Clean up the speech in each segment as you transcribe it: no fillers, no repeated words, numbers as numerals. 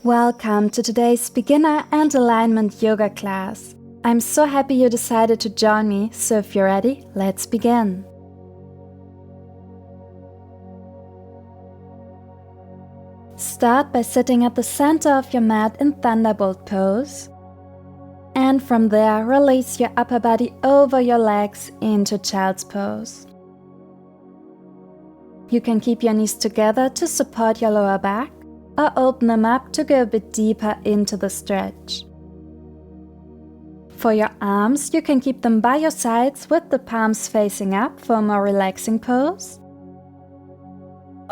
Welcome to today's beginner and alignment yoga class. I'm so happy you decided to join me, so if you're ready, let's begin. Start by sitting at the center of your mat in Thunderbolt pose, and from there release your upper body over your legs into Child's pose. You can keep your knees together to support your lower back, or open them up to go a bit deeper into the stretch. For your arms, you can keep them by your sides with the palms facing up for a more relaxing pose,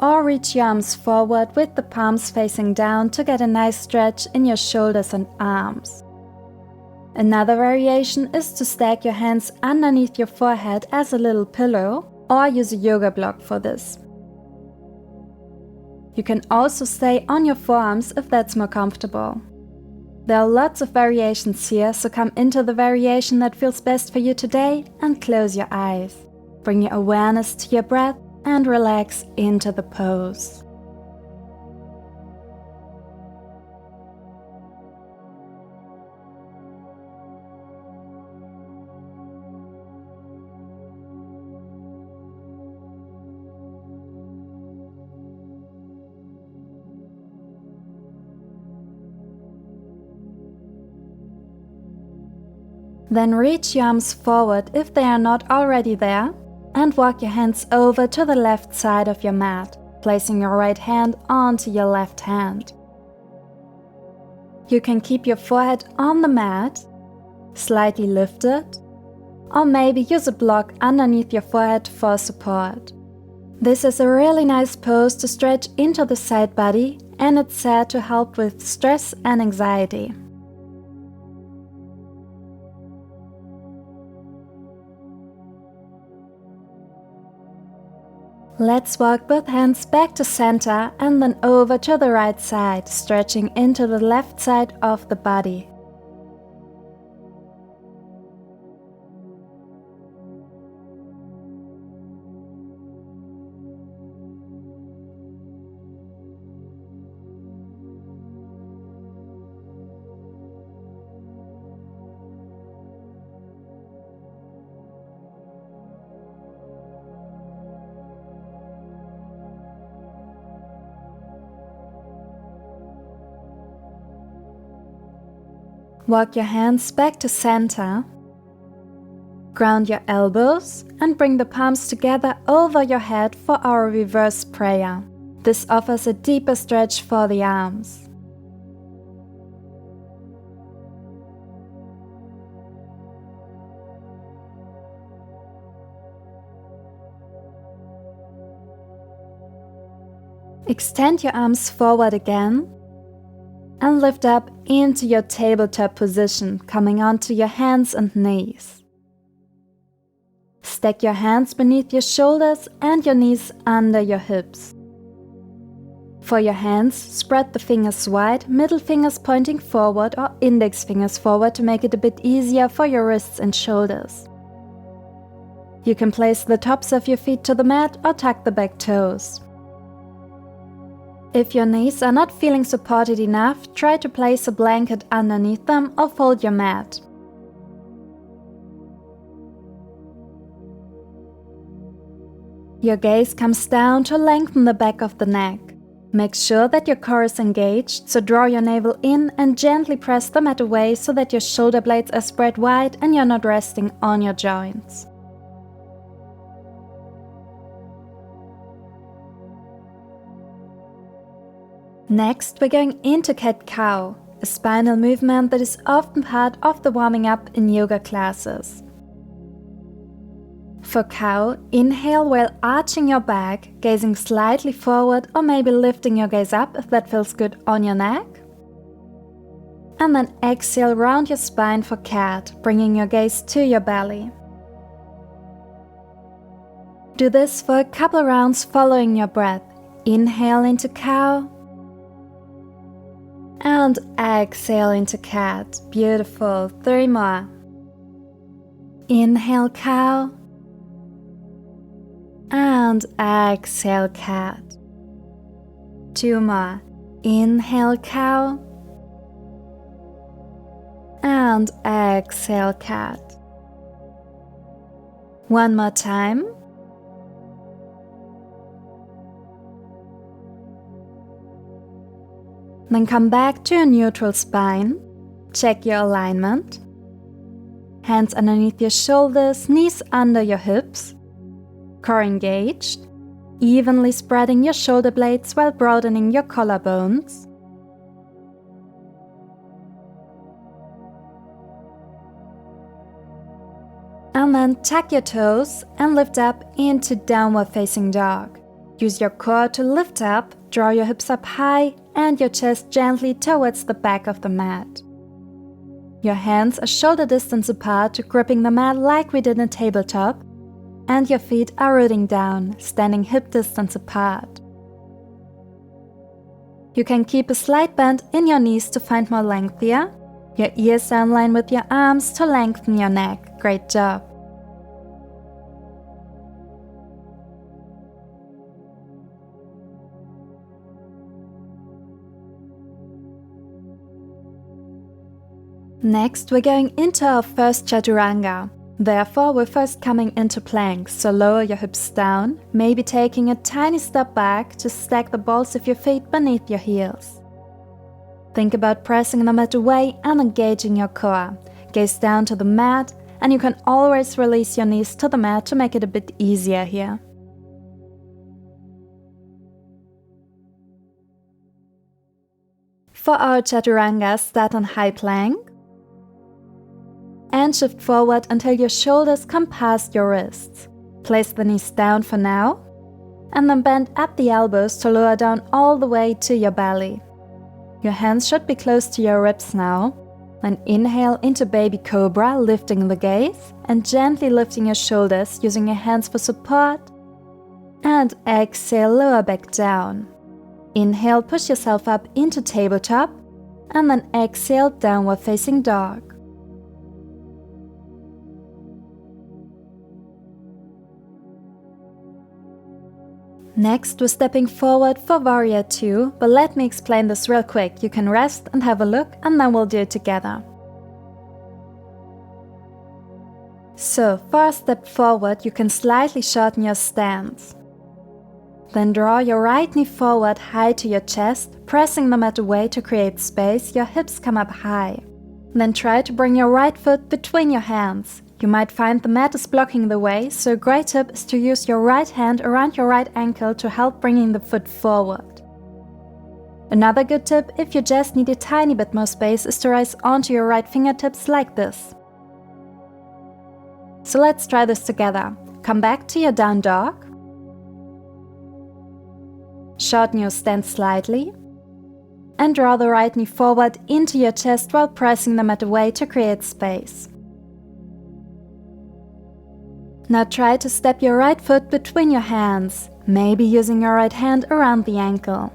or reach your arms forward with the palms facing down to get a nice stretch in your shoulders and arms. Another variation is to stack your hands underneath your forehead as a little pillow, or use a yoga block for this. You can also stay on your forearms if that's more comfortable. There are lots of variations here, so come into the variation that feels best for you today and close your eyes. Bring your awareness to your breath and relax into the pose. Then reach your arms forward if they are not already there, and walk your hands over to the left side of your mat, placing your right hand onto your left hand. You can keep your forehead on the mat, slightly lifted, or maybe use a block underneath your forehead for support. This is a really nice pose to stretch into the side body, and it's said to help with stress and anxiety. Let's walk both hands back to center and then over to the right side, stretching into the left side of the body. Walk your hands back to center, ground your elbows and bring the palms together over your head for our reverse prayer. This offers a deeper stretch for the arms. Extend your arms forward again and lift up into your tabletop position, coming onto your hands and knees. Stack your hands beneath your shoulders and your knees under your hips. For your hands, spread the fingers wide, middle fingers pointing forward or index fingers forward to make it a bit easier for your wrists and shoulders. You can place the tops of your feet to the mat or tuck the back toes. If your knees are not feeling supported enough, try to place a blanket underneath them or fold your mat. Your gaze comes down to lengthen the back of the neck. Make sure that your core is engaged, so draw your navel in and gently press the mat away so that your shoulder blades are spread wide and you're not resting on your joints. Next, we're going into cat-cow, a spinal movement that is often part of the warming up in yoga classes. For cow, inhale while arching your back, gazing slightly forward or maybe lifting your gaze up if that feels good on your neck. And then exhale round your spine for cat, bringing your gaze to your belly. Do this for a couple rounds following your breath. Inhale into cow. And exhale into cat. Beautiful. 3 more. Inhale cow. And exhale cat. 2 more. Inhale, cow. And exhale, cat. One more time. Then come back to your neutral spine. Check your alignment. Hands underneath your shoulders, knees under your hips. Core engaged. Evenly spreading your shoulder blades while broadening your collarbones. And then tuck your toes and lift up into downward facing dog. Use your core to lift up, draw your hips up high and your chest gently towards the back of the mat. Your hands are shoulder distance apart, gripping the mat like we did in tabletop, and your feet are rooting down, standing hip distance apart. You can keep a slight bend in your knees to find more length here. Your ears are in line with your arms to lengthen your neck. Great job. Next, we're going into our first Chaturanga. Therefore, we're first coming into plank, so lower your hips down, maybe taking a tiny step back to stack the balls of your feet beneath your heels. Think about pressing the mat away and engaging your core. Gaze down to the mat, and you can always release your knees to the mat to make it a bit easier here. For our Chaturanga, start on high plank and shift forward until your shoulders come past your wrists. Place the knees down for now, and then bend at the elbows to lower down all the way to your belly. Your hands should be close to your ribs now. Then inhale into baby cobra, lifting the gaze and gently lifting your shoulders using your hands for support. And exhale, lower back down. Inhale, push yourself up into tabletop, and then exhale, downward facing dog. Next, we're stepping forward for Warrior 2, but let me explain this real quick. You can rest and have a look, and then we'll do it together. So, for a step forward, you can slightly shorten your stance. Then draw your right knee forward high to your chest, pressing the mat away to create space. Your hips come up high. Then try to bring your right foot between your hands. You might find the mat is blocking the way, so a great tip is to use your right hand around your right ankle to help bringing the foot forward. Another good tip, if you just need a tiny bit more space, is to rise onto your right fingertips like this. So let's try this together. Come back to your down dog. Shorten your stance slightly. And draw the right knee forward into your chest while pressing the mat away to create space. Now try to step your right foot between your hands, maybe using your right hand around the ankle.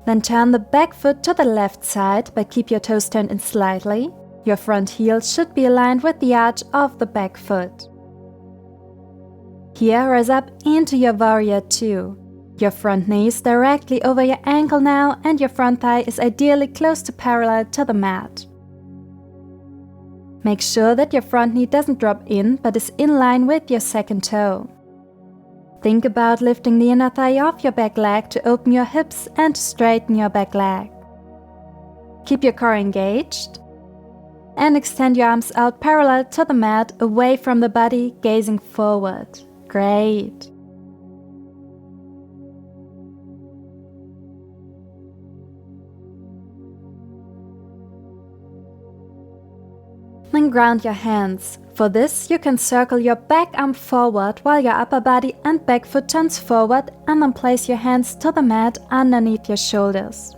Then turn the back foot to the left side, but keep your toes turned in slightly. Your front heel should be aligned with the arch of the back foot. Here, rise up into your Warrior 2. Your front knee is directly over your ankle now, and your front thigh is ideally close to parallel to the mat. Make sure that your front knee doesn't drop in, but is in line with your second toe. Think about lifting the inner thigh off your back leg to open your hips and straighten your back leg. Keep your core engaged and extend your arms out parallel to the mat, away from the body, gazing forward. Great. Then ground your hands. For this, you can circle your back arm forward while your upper body and back foot turns forward, and then place your hands to the mat underneath your shoulders.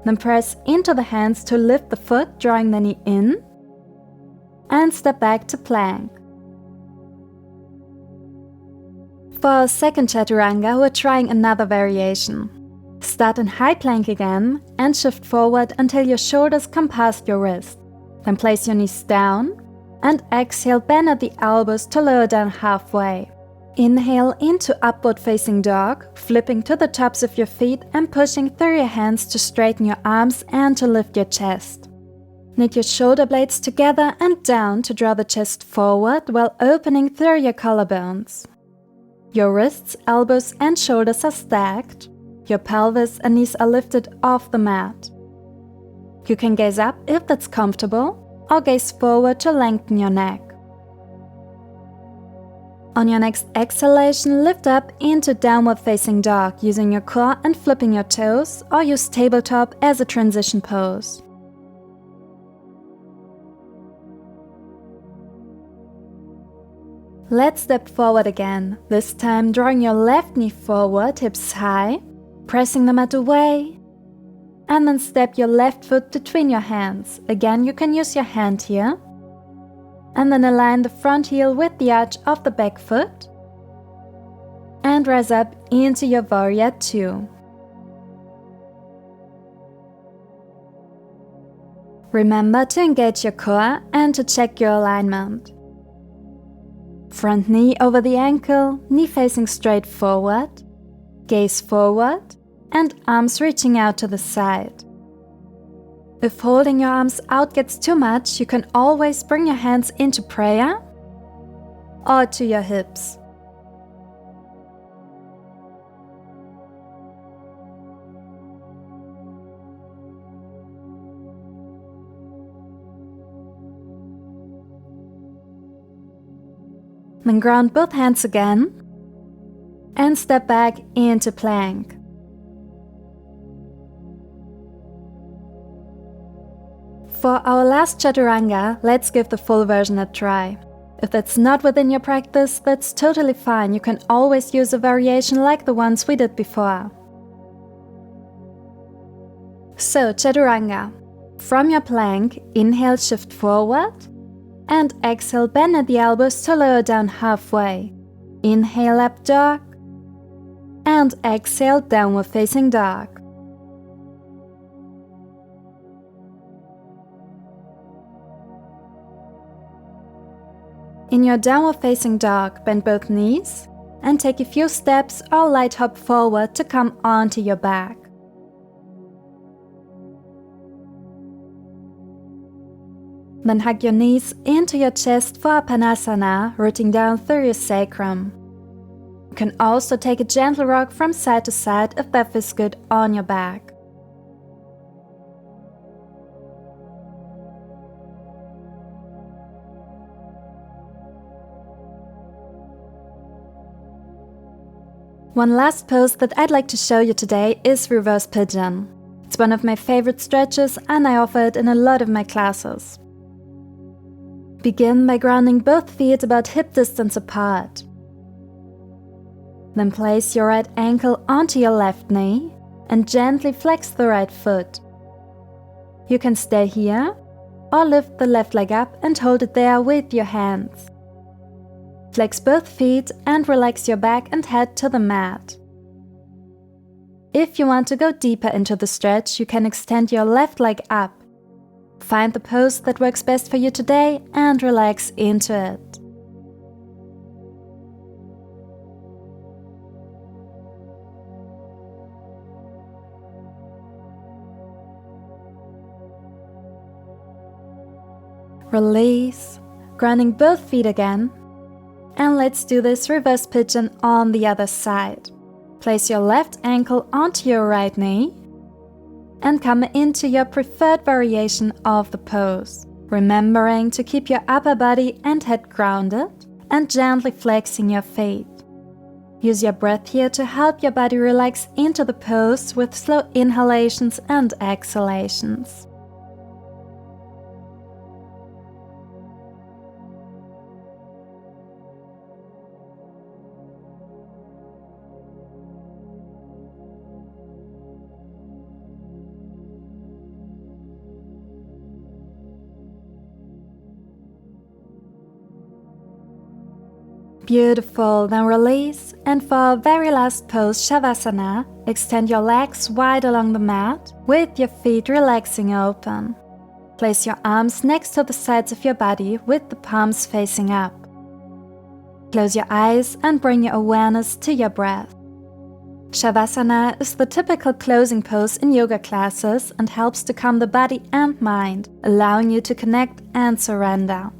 Then press into the hands to lift the foot, drawing the knee in, and step back to plank. For our second Chaturanga, we're trying another variation. Start in high plank again and shift forward until your shoulders come past your wrist. Then place your knees down and exhale, bend at the elbows to lower down halfway. Inhale into upward facing dog, flipping to the tops of your feet and pushing through your hands to straighten your arms and to lift your chest. Knit your shoulder blades together and down to draw the chest forward while opening through your collarbones. Your wrists, elbows and shoulders are stacked. Your pelvis and knees are lifted off the mat. You can gaze up if that's comfortable, or gaze forward to lengthen your neck. On your next exhalation, lift up into downward facing dog using your core and flipping your toes, or use tabletop as a transition pose. Let's step forward again, this time drawing your left knee forward, hips high, pressing the mat away, and then step your left foot between your hands. Again, you can use your hand here. And then align the front heel with the arch of the back foot and rise up into your warrior two. Remember to engage your core and to check your alignment. Front knee over the ankle, knee facing straight forward, gaze forward and arms reaching out to the side. If holding your arms out gets too much, you can always bring your hands into prayer or to your hips. Then ground both hands again and step back into plank. For our last Chaturanga, let's give the full version a try. If that's not within your practice, that's totally fine. You can always use a variation like the ones we did before. So, Chaturanga. From your plank, inhale, shift forward, and exhale, bend at the elbows to lower down halfway. Inhale, up dog, and exhale, downward facing dog. In your downward facing dog, bend both knees and take a few steps or light hop forward to come onto your back. Then hug your knees into your chest for Apanasana, rooting down through your sacrum. You can also take a gentle rock from side to side if that feels good on your back. One last pose that I'd like to show you today is reverse pigeon. It's one of my favorite stretches and I offer it in a lot of my classes. Begin by grounding both feet about hip distance apart. Then place your right ankle onto your left knee and gently flex the right foot. You can stay here or lift the left leg up and hold it there with your hands. Flex both feet and relax your back and head to the mat. If you want to go deeper into the stretch, you can extend your left leg up. Find the pose that works best for you today and relax into it. Release, grounding both feet again. And let's do this reverse pigeon on the other side. Place your left ankle onto your right knee and come into your preferred variation of the pose, remembering to keep your upper body and head grounded and gently flexing your feet. Use your breath here to help your body relax into the pose with slow inhalations and exhalations. Beautiful, then release, and for our very last pose, Savasana, extend your legs wide along the mat, with your feet relaxing open. Place your arms next to the sides of your body with the palms facing up. Close your eyes and bring your awareness to your breath. Savasana is the typical closing pose in yoga classes and helps to calm the body and mind, allowing you to connect and surrender.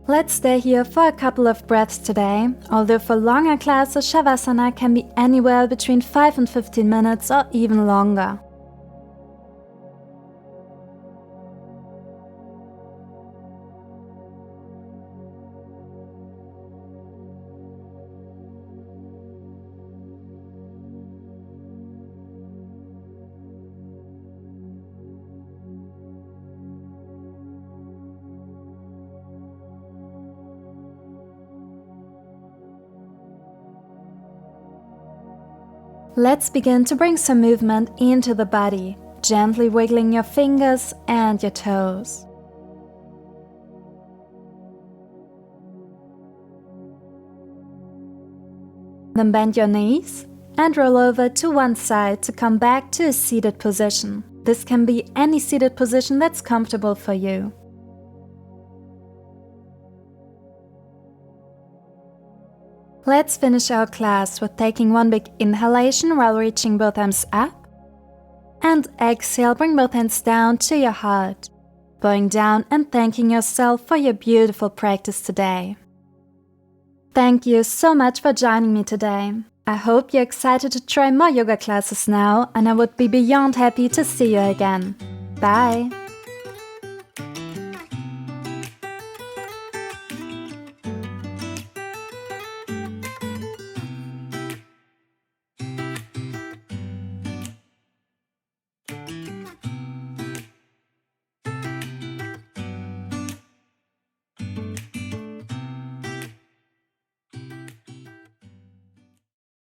Let's stay here for a couple of breaths today, although for longer classes Savasana can be anywhere between 5 and 15 minutes or even longer. Let's begin to bring some movement into the body, gently wiggling your fingers and your toes. Then bend your knees and roll over to one side to come back to a seated position. This can be any seated position that's comfortable for you. Let's finish our class with taking one big inhalation while reaching both arms up. And exhale, bring both hands down to your heart, bowing down and thanking yourself for your beautiful practice today. Thank you so much for joining me today. I hope you're excited to try more yoga classes now, and I would be beyond happy to see you again. Bye!